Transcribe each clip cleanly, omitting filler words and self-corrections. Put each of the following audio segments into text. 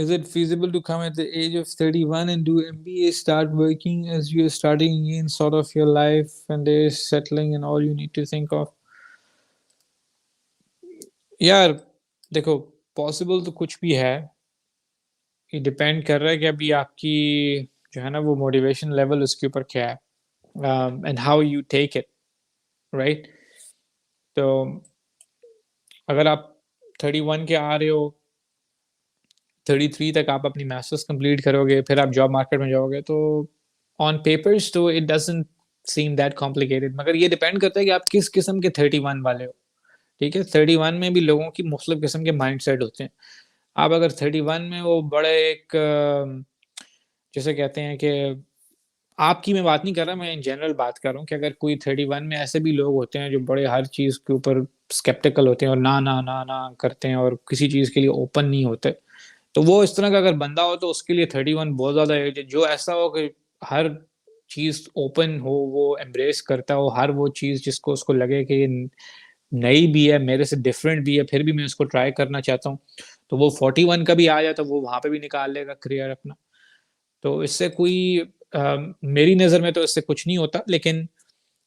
Is it feasible to come at the age of 31 and do MBA, start working as you're starting in sort of your life and there's settling and all you need to think of? यार देखो, possible तो कुछ भी है। ये depend कर रहा है कि अभी आपकी जो है ना वो मोटिवेशन लेवल उसके ऊपर क्या है, and how you take it, right? तो अगर आप 31 के आ रहे हो, 33 तक आप अपनी मास्टर्स कंप्लीट करोगे, फिर आप जॉब मार्केट में जाओगे, तो ऑन पेपर्स तो it doesn't seem that complicated, मगर ये डिपेंड करता है कि आप किस किस्म के 31 वाले हो। ठीक है, 31 में भी लोगों की मुख्तलिफ किस्म के माइंडसेट होते हैं। आप अगर 31 में वो बड़े एक जैसे कहते हैं कि आपकी मैं बात नहीं कर रहा, मैं इन जनरल बात कर रहा हूँ कि अगर कोई 31 में ऐसे भी लोग होते हैं जो बड़े हर चीज़ के ऊपर स्केप्टिकल होते हैं और ना, ना, ना, ना करते हैं और किसी चीज़ के लिए ओपन नहीं होते। तो वो इस तरह का अगर बंदा हो तो उसके लिए 31 बहुत ज़्यादा एज है। जो ऐसा हो कि हर चीज़ ओपन हो, वो एम्ब्रेस करता हो, हर वो चीज़ जिसको उसको लगे कि ये नई भी है, मेरे से डिफरेंट भी है, फिर भी मैं उसको ट्राई करना चाहता हूँ। तो वो 41 का भी आ जाए तो वो वहाँ पे भी निकाल लेगा करियर अपना। तो इससे कोई मेरी नज़र में तो इससे कुछ नहीं होता, लेकिन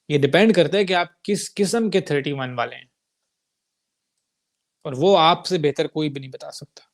ये डिपेंड करता है कि आप किस किस्म के 31 वाले हैं, और वो आपसे बेहतर कोई भी नहीं बता सकता।